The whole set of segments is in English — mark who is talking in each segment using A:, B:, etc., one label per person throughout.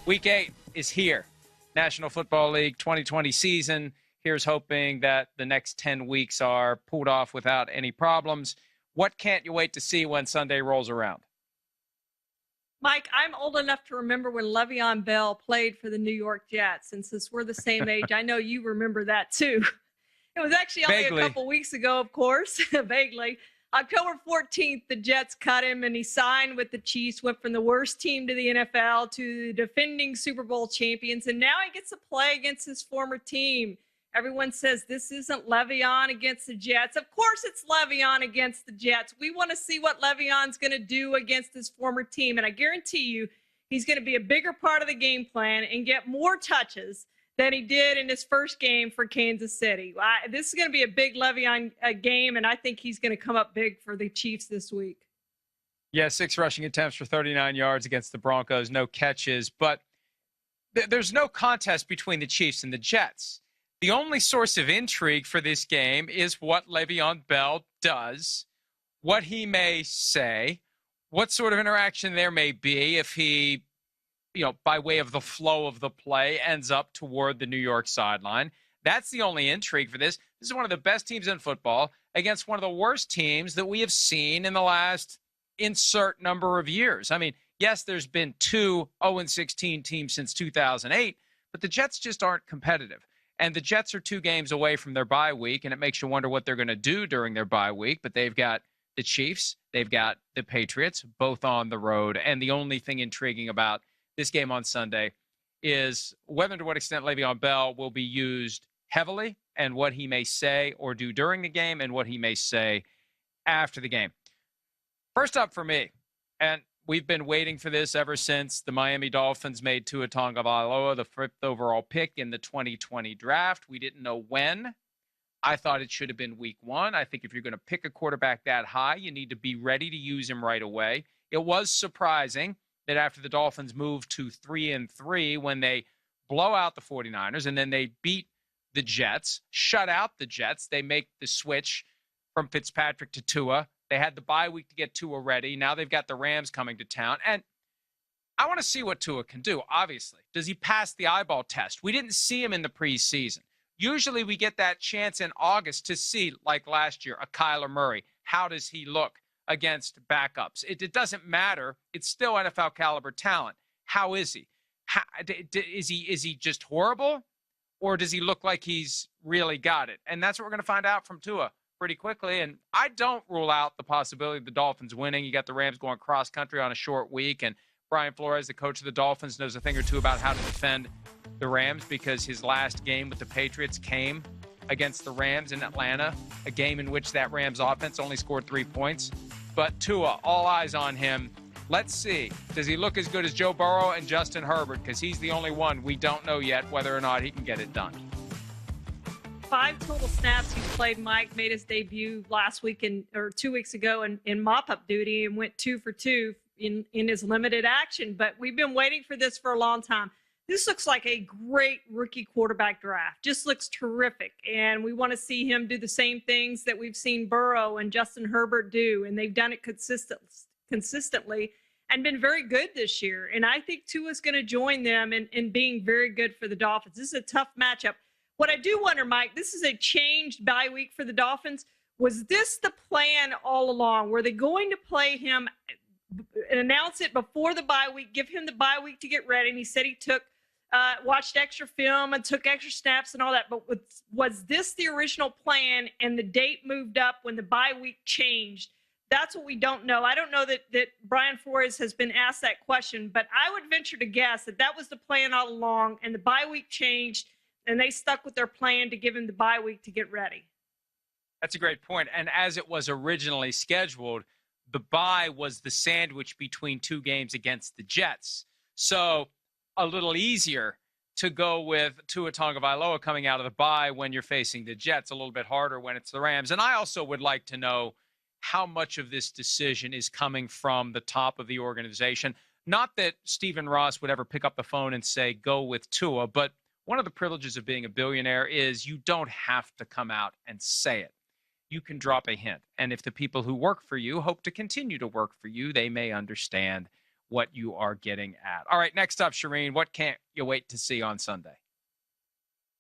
A: Week 8 is here. National Football League 2020 season. Here's hoping that the next 10 weeks are pulled off without any problems. What can't you wait to see when Sunday rolls around?
B: Mike, I'm old enough to remember when LeVeon Bell played for the New York Jets. And since we're the same age, I know you remember that too. It was actually only
A: Vaguely.
B: a couple weeks ago, of course, vaguely. October 14th, the Jets cut him and he signed with the Chiefs, went from the worst team to the NFL to the defending Super Bowl champions. And now he gets to play against his former team. Everyone says this isn't LeVeon against the Jets. Of course it's LeVeon against the Jets. We want to see what LeVeon's going to do against his former team. And I guarantee you he's going to be a bigger part of the game plan and get more touches than he did in his first game for Kansas City. This is going to be a big LeVeon game, and I think he's going to come up big for the Chiefs this week.
A: Yeah, 6 rushing attempts for 39 yards against the Broncos, no catches. But there's no contest between the Chiefs and the Jets. The only source of intrigue for this game is what Le'Veon Bell does, what he may say, what sort of interaction there may be if he, by way of the flow of the play, ends up toward the New York sideline. That's the only intrigue for this. This is one of the best teams in football against one of the worst teams that we have seen in the last insert number of years. I mean, yes, there's been 2 0-16 teams since 2008, but the Jets just aren't competitive. And the Jets are 2 games away from their bye week, and it makes you wonder what they're going to do during their bye week. But they've got the Chiefs, they've got the Patriots, both on the road. And the only thing intriguing about this game on Sunday is whether and to what extent Le'Veon Bell will be used heavily and what he may say or do during the game and what he may say after the game. First up for me, and we've been waiting for this ever since the Miami Dolphins made Tua Tagovailoa the 5th overall pick in the 2020 draft. We didn't know when. I thought it should have been week 1. I think if you're going to pick a quarterback that high, you need to be ready to use him right away. It was surprising that after the Dolphins moved to 3-3 when they blow out the 49ers and then they beat the Jets, shut out the Jets, they make the switch from Fitzpatrick to Tua. They had the bye week to get Tua ready. Now they've got the Rams coming to town. And I want to see what Tua can do, obviously. Does he pass the eyeball test? We didn't see him in the preseason. Usually we get that chance in August to see, like last year, a Kyler Murray. How does he look against backups? It doesn't matter. It's still NFL caliber talent. How is he? Is he just horrible? Or does he look like he's really got it? And that's what we're going to find out from Tua pretty quickly. And I don't rule out the possibility of the Dolphins winning. You got the Rams going cross country on a short week, and Brian Flores, the coach of the Dolphins, knows a thing or two about how to defend the Rams because his last game with the Patriots came against the Rams in Atlanta, a game in which that Rams offense only scored 3 points. But Tua, all eyes on him. Let's see. Does he look as good as Joe Burrow and Justin Herbert? Because he's the only one we don't know yet whether or not he can get it done.
B: 5 total snaps he's played. Mike made his debut last week or 2 weeks ago in mop-up duty and went 2 for 2 in his limited action. But we've been waiting for this for a long time. This looks like a great rookie quarterback draft. Just looks terrific. And we want to see him do the same things that we've seen Burrow and Justin Herbert do. And they've done it consistently and been very good this year. And I think Tua's going to join them in being very good for the Dolphins. This is a tough matchup. What I do wonder, Mike, this is a changed bye week for the Dolphins. Was this the plan all along? Were they going to play him and announce it before the bye week, give him the bye week to get ready? And he said he watched extra film and took extra snaps and all that. But was this the original plan and the date moved up when the bye week changed? That's what we don't know. I don't know that Brian Flores has been asked that question, but I would venture to guess that was the plan all along and the bye week changed and they stuck with their plan to give him the bye week to get ready.
A: That's a great point. And as it was originally scheduled, the bye was the sandwich between 2 games against the Jets. So a little easier to go with Tua Tagovailoa coming out of the bye when you're facing the Jets, a little bit harder when it's the Rams. And I also would like to know how much of this decision is coming from the top of the organization. Not that Stephen Ross would ever pick up the phone and say, go with Tua, but one of the privileges of being a billionaire is you don't have to come out and say it. You can drop a hint. And if the people who work for you hope to continue to work for you, they may understand what you are getting at. All right, next up, Charean, what can't you wait to see on Sunday?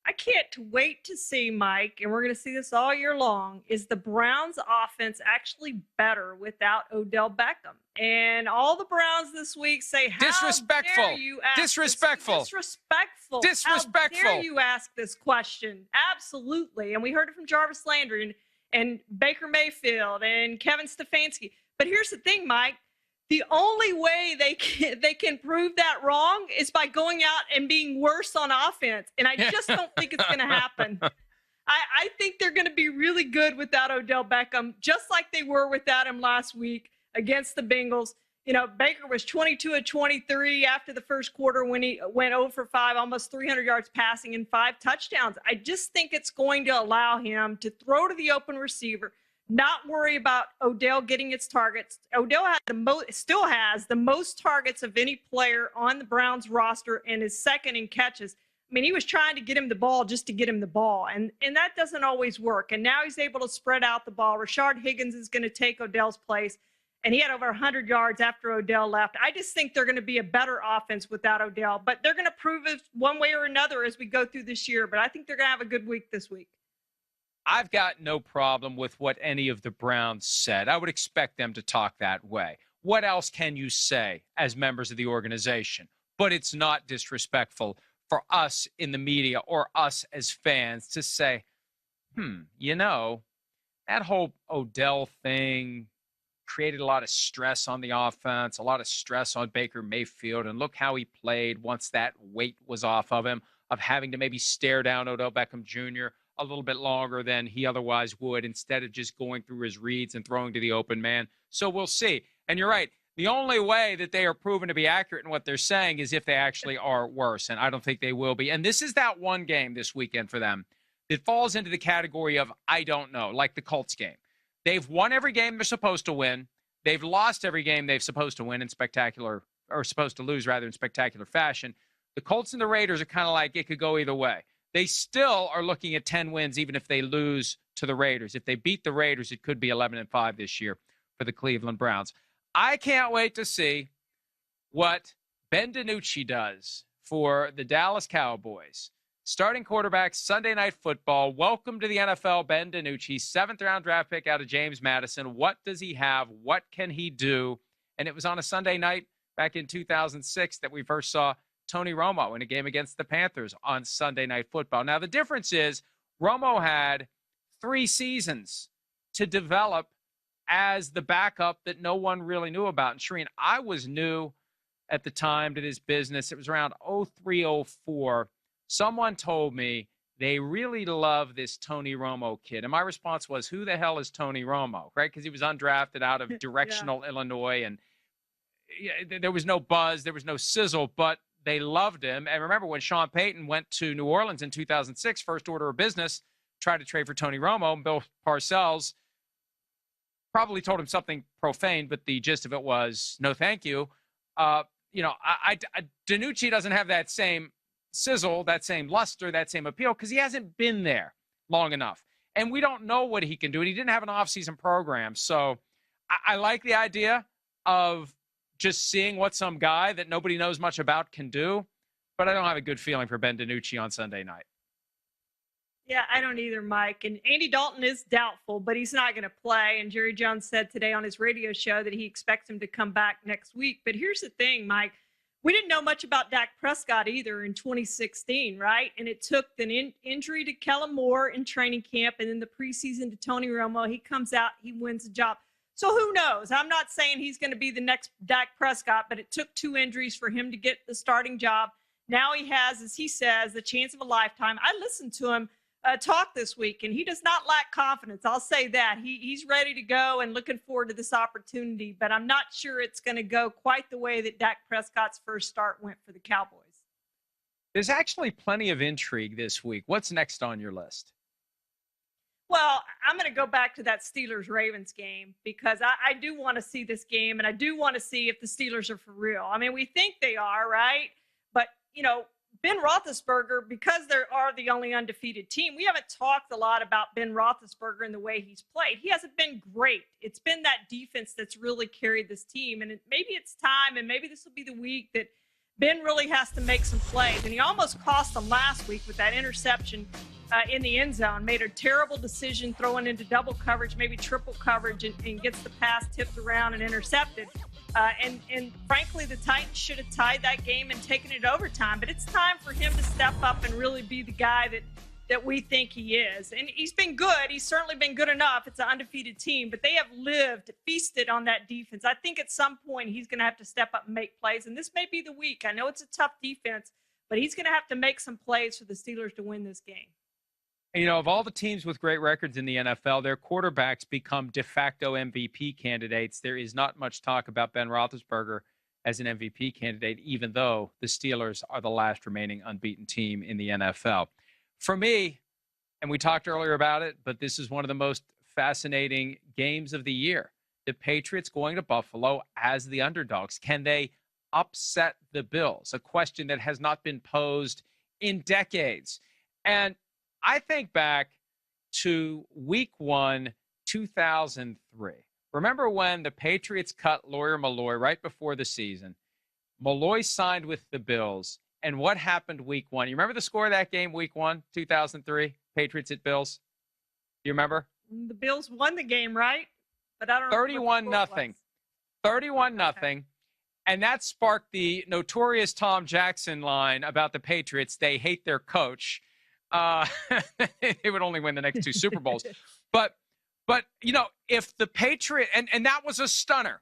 B: I can't wait to see, Mike, and we're going to see this all year long, is the Browns offense actually better without Odell Beckham? And all the Browns this week say, how
A: disrespectful.
B: dare you ask
A: Disrespectful.
B: Disrespectful.
A: Disrespectful.
B: How dare you ask this question? Absolutely. And we heard it from Jarvis Landry and Baker Mayfield and Kevin Stefanski. But here's the thing, Mike. The only way they can prove that wrong is by going out and being worse on offense. And I just don't think it's going to happen. I think they're going to be really good without Odell Beckham, just like they were without him last week against the Bengals. You know, Baker was 22 of 23 after the first quarter when he went 0 for 5, almost 300 yards passing and 5 touchdowns. I just think it's going to allow him to throw to the open receiver, not worry about Odell getting its targets. Odell still has the most targets of any player on the Browns roster and is second in catches. I mean, he was trying to get him the ball just to get him the ball, and that doesn't always work. And now he's able to spread out the ball. Rashard Higgins is going to take Odell's place, and he had over 100 yards after Odell left. I just think they're going to be a better offense without Odell, but they're going to prove it one way or another as we go through this year. But I think they're going to have a good week this week.
A: I've got no problem with what any of the Browns said. I would expect them to talk that way. What else can you say as members of the organization? But it's not disrespectful for us in the media or us as fans to say, you know, that whole Odell thing created a lot of stress on the offense, a lot of stress on Baker Mayfield, and look how he played once that weight was off of him, of having to maybe stare down Odell Beckham Jr. a little bit longer than he otherwise would instead of just going through his reads and throwing to the open man. So we'll see. And you're right. The only way that they are proven to be accurate in what they're saying is if they actually are worse, and I don't think they will be. And this is that one game this weekend for them that falls into the category of I don't know, like the Colts game. They've won every game they're supposed to win. They've lost every game they've supposed to win in spectacular, or supposed to lose rather, in spectacular fashion. The Colts and the Raiders are kind of like it could go either way. They still are looking at 10 wins, even if they lose to the Raiders. If they beat the Raiders, it could be 11-5 this year for the Cleveland Browns. I can't wait to see what Ben DiNucci does for the Dallas Cowboys. Starting quarterback, Sunday Night Football. Welcome to the NFL, Ben DiNucci, 7th-round draft pick out of James Madison. What does he have? What can he do? And it was on a Sunday night back in 2006 that we first saw Tony Romo in a game against the Panthers on Sunday Night Football. Now, the difference is Romo had 3 seasons to develop as the backup that no one really knew about. And Charean, I was new at the time to this business. It was around 03, 04. Someone told me they really love this Tony Romo kid. And my response was, who the hell is Tony Romo, right? Because he was undrafted out of directional Illinois, and there was no buzz, there was no sizzle, but they loved him. And remember when Sean Payton went to New Orleans in 2006, first order of business, tried to trade for Tony Romo, and Bill Parcells probably told him something profane, but the gist of it was, no, thank you. DiNucci doesn't have that same sizzle, that same luster, that same appeal, because he hasn't been there long enough. And we don't know what he can do. And he didn't have an offseason program. So I like the idea of just seeing what some guy that nobody knows much about can do. But I don't have a good feeling for Ben DiNucci on Sunday night.
B: Yeah, I don't either, Mike. And Andy Dalton is doubtful, but he's not going to play. And Jerry Jones said today on his radio show that he expects him to come back next week. But here's the thing, Mike. We didn't know much about Dak Prescott either in 2016, right? And it took an injury to Kellen Moore in training camp and then the preseason to Tony Romo. He comes out, he wins the job. So who knows? I'm not saying he's going to be the next Dak Prescott, but it took 2 injuries for him to get the starting job. Now he has, as he says, the chance of a lifetime. I listened to him talk this week, and he does not lack confidence. I'll say that. He's ready to go and looking forward to this opportunity, but I'm not sure it's going to go quite the way that Dak Prescott's first start went for the Cowboys.
A: There's actually plenty of intrigue this week. What's next on your list?
B: Well, I'm going to go back to that Steelers-Ravens game because I do want to see this game, and I do want to see if the Steelers are for real. I mean, we think they are, right? But, Ben Roethlisberger, because they are the only undefeated team, we haven't talked a lot about Ben Roethlisberger and the way he's played. He hasn't been great. It's been that defense that's really carried this team. And maybe it's time, and maybe this will be the week that Ben really has to make some plays. And he almost cost them last week with that interception in the end zone. Made a terrible decision throwing into double coverage, maybe triple coverage, and gets the pass tipped around and intercepted. And frankly, the Titans should have tied that game and taken it overtime. But it's time for him to step up and really be the guy that we think he is. And he's been good. He's certainly been good enough. It's an undefeated team, but they have feasted on that defense. I think at some point he's going to have to step up and make plays. And this may be the week. I know it's a tough defense, but he's going to have to make some plays for the Steelers to win this game.
A: You know, of all the teams with great records in the NFL, their quarterbacks become de facto MVP candidates. There is not much talk about Ben Roethlisberger as an MVP candidate, even though the Steelers are the last remaining unbeaten team in the NFL. For me, and we talked earlier about it, but this is one of the most fascinating games of the year. The Patriots going to Buffalo as the underdogs. Can they upset the Bills? A question that has not been posed in decades. And I think back to week 1, 2003. Remember when the Patriots cut Lawyer Milloy right before the season? Milloy signed with the Bills. And what happened week 1? You remember the score of that game, week 1, 2003? Patriots at Bills? You remember?
B: The Bills won the game, right? But I don't know.
A: 31-0. 31-0. Okay. And that sparked the notorious Tom Jackson line about the Patriots. They hate their coach. They would only win the next 2 Super Bowls. But you know, if the Patriots, and that was a stunner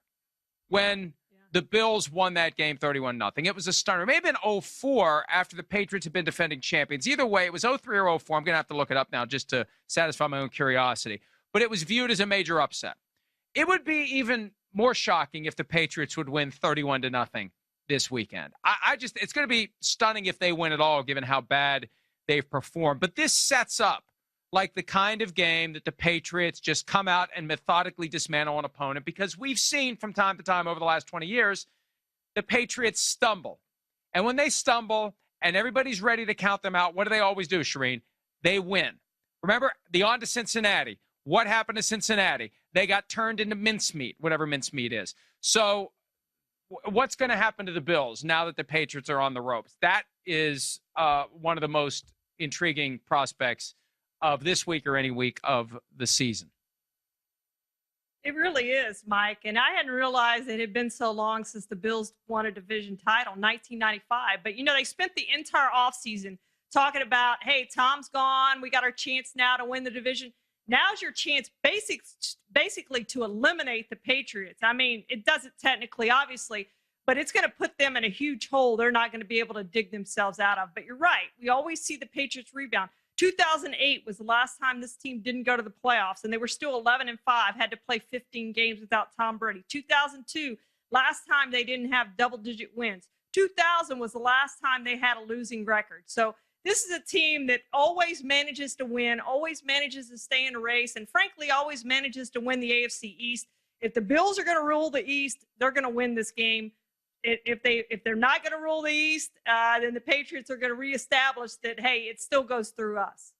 A: when the Bills won that game 31-0. It was a stunner. Maybe in 2004 after the Patriots had been defending champions. Either way, it was 2003 or 2004. I'm going to have to look it up now just to satisfy my own curiosity. But it was viewed as a major upset. It would be even more shocking if the Patriots would win 31-0 this weekend. It's going to be stunning if they win at all, given how bad they've performed. But this sets up like the kind of game that the Patriots just come out and methodically dismantle an opponent, because we've seen from time to time over the last 20 years, the Patriots stumble. And when they stumble and everybody's ready to count them out, what do they always do, Charean? They win. Remember the on to Cincinnati. What happened to Cincinnati? They got turned into mincemeat, whatever mincemeat is. So what's going to happen to the Bills now that the Patriots are on the ropes? That is one of the most intriguing prospects of this week or any week of the season.
B: It really is, Mike. And I hadn't realized it had been so long since the Bills won a division title, 1995. But, you know, they spent the entire offseason talking about, hey, Tom's gone. We got our chance now to win the division. Now's your chance basically to eliminate the Patriots. I mean, it doesn't technically, obviously, but it's going to put them in a huge hole they're not going to be able to dig themselves out of. But you're right. We always see the Patriots rebound. 2008 was the last time this team didn't go to the playoffs, and they were still 11-5, had to play 15 games without Tom Brady. 2002, last time they didn't have double-digit wins. 2000 was the last time they had a losing record. So this is a team that always manages to win, always manages to stay in a race, and frankly, always manages to win the AFC East. If the Bills are going to rule the East, they're going to win this game. If they're not going to rule the East, then the Patriots are going to reestablish that, hey, it still goes through us.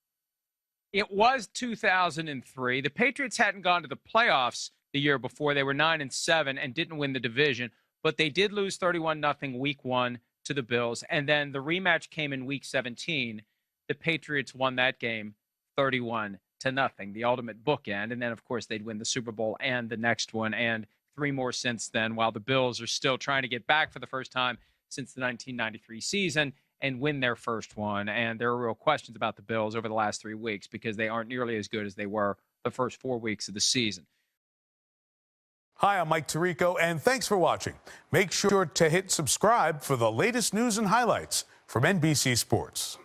A: It was 2003. The Patriots hadn't gone to the playoffs the year before. They were 9-7 and didn't win the division, but they did lose 31-0 week 1 to the Bills. And then the rematch came in week 17. The Patriots won that game 31-0, the ultimate bookend. And then, of course, they'd win the Super Bowl and the next one, and 3 more since then, while the Bills are still trying to get back for the first time since the 1993 season and win their first one. And there are real questions about the Bills over the last 3 weeks because they aren't nearly as good as they were the first 4 weeks of the season.
C: Hi, I'm Mike Tirico, and thanks for watching. Make sure to hit subscribe for the latest news and highlights from NBC Sports.